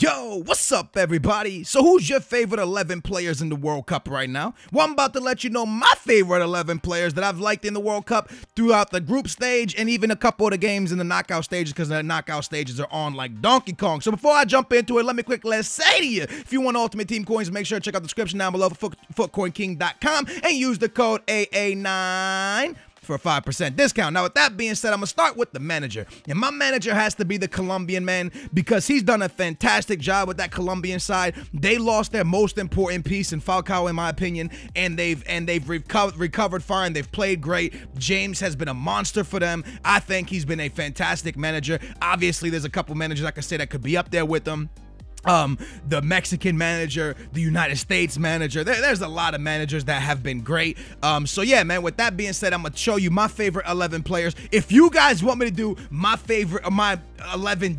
Yo, what's up, everybody? So who's your favorite 11 players in the World Cup right now? Well, I'm about to let you know my favorite 11 players that I've liked in the World Cup throughout the group stage and even a couple of the games in the knockout stages, because the knockout stages are on like Donkey Kong. So before I jump into it, let me quickly say to you, if you want Ultimate Team coins, make sure to check out the description down below for footcoinking.com and use the code AA9 for a 5% discount. Now, with that being said, I'm going to start with the manager. And my manager has to be the Colombian man, because he's done a fantastic job with that Colombian side. They lost their most important piece in Falcao, in my opinion, and they've recovered fine. They've played great. James has been a monster for them. I think he's been a fantastic manager. Obviously, there's a couple managers I could say that could be up there with them. The Mexican manager, the United States manager, there's a lot of managers that have been great. So yeah, man, with that being said, I'm gonna show you my favorite 11 players. If you guys want me to do my favorite, my 11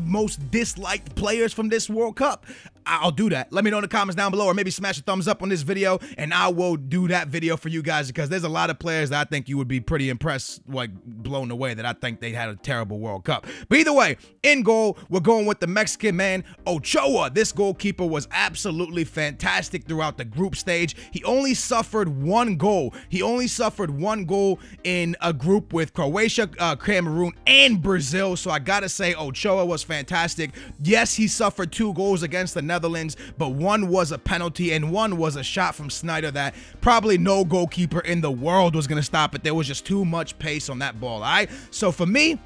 most disliked players from this World Cup, I'll do that. Let me know in the comments down below, or maybe smash a thumbs up on this video and I will do that video for you guys, because there's a lot of players that I think you would be pretty impressed, like blown away, that I think they had a terrible World Cup. But either way, in goal, we're going with the Mexican man, Ochoa. This goalkeeper was absolutely fantastic throughout the group stage. He only suffered one goal. He only suffered one goal in a group with Croatia, Cameroon, and Brazil. So I gotta say, Ochoa was fantastic. Yes, he suffered 2 goals against the Netherlands, but one was a penalty and one was a shot from Snyder that probably no goalkeeper in the world was going to stop it. There was just too much pace on that ball. All right, so for me,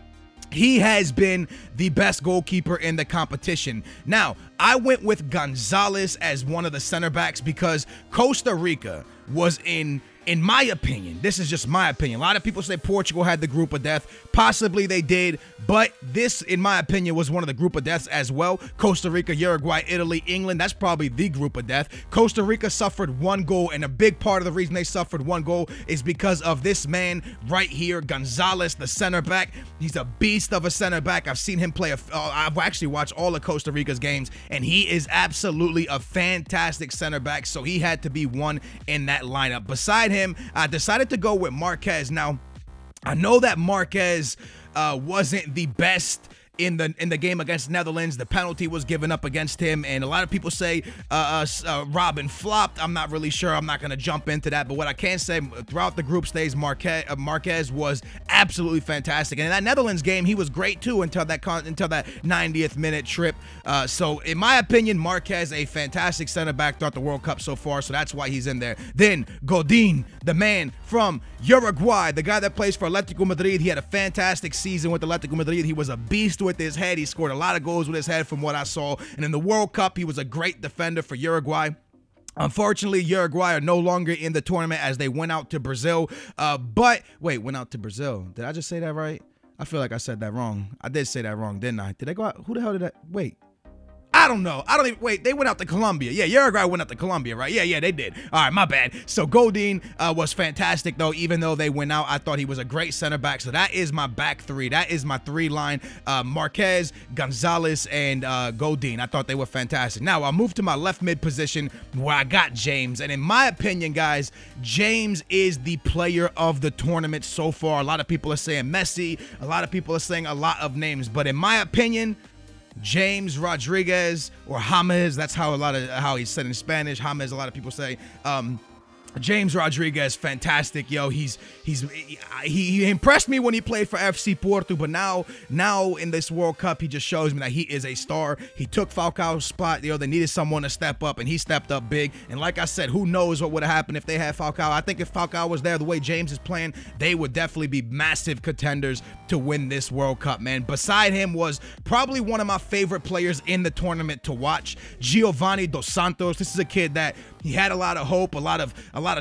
he has been the best goalkeeper in the competition. Now, I went with Gonzalez as one of the center backs because Costa Rica was in my opinion, this is just my opinion. A lot of people say Portugal had the group of death. Possibly they did, but this, in my opinion, was one of the group of deaths as well. Costa Rica, Uruguay, Italy, England, that's probably the group of death. Costa Rica suffered 1 goal, and a big part of the reason they suffered 1 goal is because of this man right here, Gonzalez, the center back. He's a beast of a center back. I've seen him play, I've actually watched all of Costa Rica's games, and he is absolutely a fantastic center back, so he had to be one in that lineup. Beside him, I decided to go with Marquez. Now, I know that Marquez wasn't the best in the game against Netherlands. The penalty was given up against him, and a lot of people say Robin flopped. I'm not really sure. I'm not going to jump into that, but what I can say, throughout the group stage, Marquez was absolutely fantastic, and in that Netherlands game, he was great too until that 90th minute trip. So in my opinion, Marquez, a fantastic center back throughout the World Cup so far, so that's why he's in there. Then Godin, the man from Uruguay, the guy that plays for Atletico Madrid. He had a fantastic season with Atletico Madrid. He was a beast with his head. He scored a lot of goals with his head from what I saw. And in the World Cup, he was a great defender for Uruguay. Unfortunately, Uruguay are no longer in the tournament as they went out to Brazil. Went out to Brazil. Did I just say that right? I feel like I said that wrong. I did say that wrong, didn't I? Did they go out? Who the hell did that? Wait. I don't know. I don't even, wait, they went out to Colombia. Yeah, Uruguay went out to Colombia, right? Yeah, they did. All right, my bad. So Godin was fantastic, though. Even though they went out, I thought he was a great center back. So that is my back 3. That is my 3-line. Marquez, Gonzalez, and Godin. I thought they were fantastic. Now, I'll move to my left mid position where I got James. And in my opinion, guys, James is the player of the tournament so far. A lot of people are saying Messi. A lot of people are saying a lot of names. But in my opinion, James Rodriguez, or James, that's how he's said in Spanish. James, a lot of people say. James Rodriguez, fantastic, yo. He impressed me when he played for FC Porto, but now in this World Cup, he just shows me that he is a star. He took Falcao's spot. Yo, they needed someone to step up, and he stepped up big. And like I said, who knows what would have happened if they had Falcao? I think if Falcao was there the way James is playing, they would definitely be massive contenders to win this World Cup, man. Beside him was probably one of my favorite players in the tournament to watch, Giovanni Dos Santos. This is a kid that he had a lot of hope, a lot of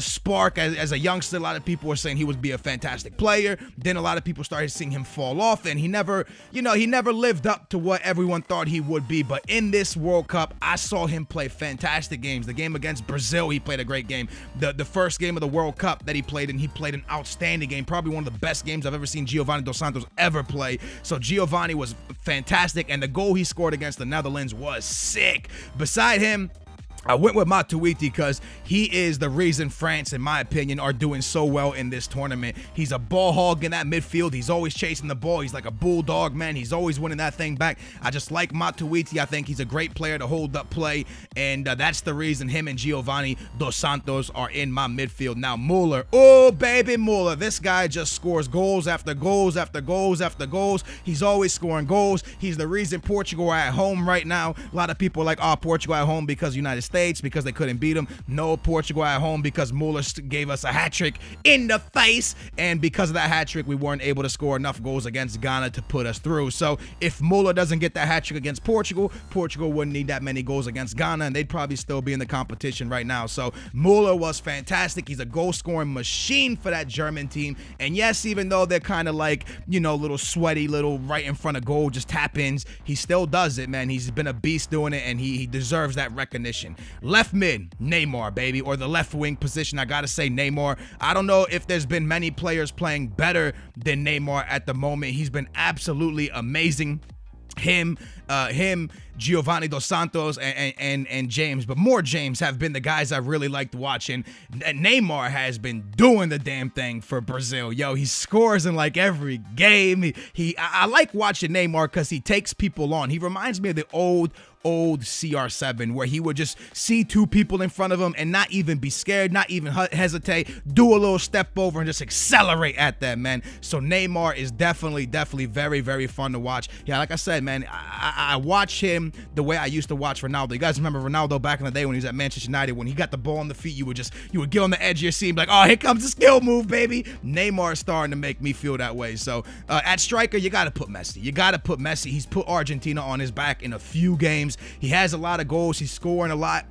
spark as a youngster. A lot of people were saying he would be a fantastic player. Then a lot of people started seeing him fall off, and he never lived up to what everyone thought he would be. But in this World Cup, I saw him play fantastic games. The game against Brazil, he played a great game. The first game of the World Cup that he played in, he played an outstanding game. Probably one of the best games I've ever seen Giovanni Dos Santos ever play. So Giovanni was fantastic, and the goal he scored against the Netherlands was sick. Beside him, I went with Matuidi because he is the reason France, in my opinion, are doing so well in this tournament. He's a ball hog in that midfield. He's always chasing the ball. He's like a bulldog, man. He's always winning that thing back. I just like Matuidi. I think he's a great player to hold up play, and that's the reason him and Giovanni Dos Santos are in my midfield. Now, Muller. Oh, baby, Muller. This guy just scores goals after goals after goals after goals. He's always scoring goals. He's the reason Portugal are at home right now. A lot of people are like, oh, Portugal at home because United States, because they couldn't beat them. No, Portugal at home because Muller gave us a hat-trick in the face, and because of that hat-trick, we weren't able to score enough goals against Ghana to put us through. So if Muller doesn't get that hat-trick against Portugal, Portugal wouldn't need that many goals against Ghana, and they'd probably still be in the competition right now. So Muller was fantastic. He's a goal-scoring machine for that German team, and yes, even though they're kind of like, you know, little sweaty, little right in front of goal, just tap-ins, he still does it, man. He's been a beast doing it, and he deserves that recognition. Left mid, Neymar, baby, or the left wing position, I gotta say Neymar. I don't know if there's been many players playing better than Neymar at the moment. He's been absolutely amazing. Him, Giovanni Dos Santos, and James, but more James, have been the guys I really liked watching. Neymar has been doing the damn thing for Brazil. Yo, he scores in like every game. I like watching Neymar because he takes people on. He reminds me of the old CR7, where he would just see two people in front of him and not even be scared, not even hesitate, do a little step over and just accelerate at them, man. So Neymar is definitely very, very fun to watch. Yeah, like I said, man, I watch him the way I used to watch Ronaldo. You guys remember Ronaldo back in the day when he was at Manchester United? When he got the ball on the feet, you would get on the edge of your seat and be like, oh, here comes the skill move, baby. Neymar is starting to make me feel that way. So at striker, you got to put Messi. You got to put Messi. He's put Argentina on his back in a few games. He has a lot of goals. He's scoring a lot.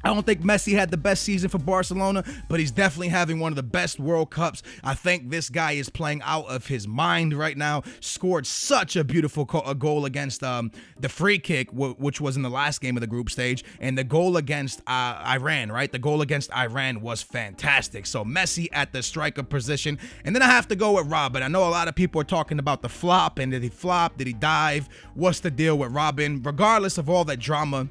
I don't think Messi had the best season for Barcelona, but he's definitely having one of the best World Cups. I think this guy is playing out of his mind right now. Scored such a beautiful goal against the free kick, which was in the last game of the group stage, and the goal against Iran, right? The goal against Iran was fantastic. So Messi at the striker position. And then I have to go with Robin. I know a lot of people are talking about the flop, and did he flop? Did he dive? What's the deal with Robin? Regardless of all that drama,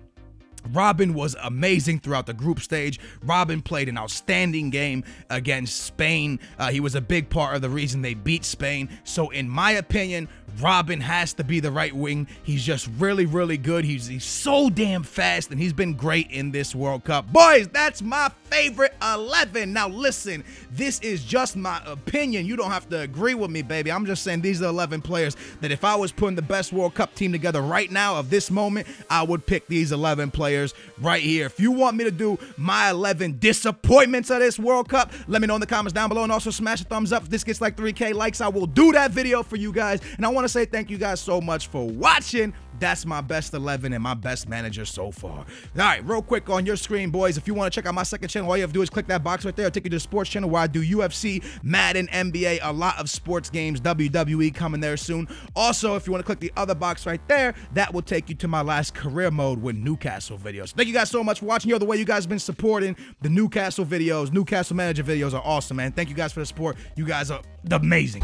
Robin was amazing throughout the group stage. Robin played an outstanding game against Spain. He was a big part of the reason they beat Spain. So in my opinion, Robin has to be the right wing. He's just really, really good. He's so damn fast, and he's been great in this World Cup. Boys, that's my favorite 11. Now listen, this is just my opinion. You don't have to agree with me, baby. I'm just saying these are 11 players that if I was putting the best World Cup team together right now of this moment, I would pick these 11 players right here. If you want me to do my 11 disappointments of this World Cup, let me know in the comments down below, and also smash a thumbs up. If this gets like 3K likes, I will do that video for you guys. And I want to say thank you guys so much for watching. That's my best 11 and my best manager so far. All right, real quick on your screen, boys, if you want to check out my second channel, all you have to do is click that box right there. It'll take you to the sports channel where I do UFC, Madden, NBA, a lot of sports games, WWE coming there soon. Also, if you want to click the other box right there, that will take you to my last career mode with Newcastle videos. Thank you guys so much for watching. The way you guys have been supporting the Newcastle videos, Newcastle manager videos are awesome, man. Thank you guys for the support. You guys are amazing.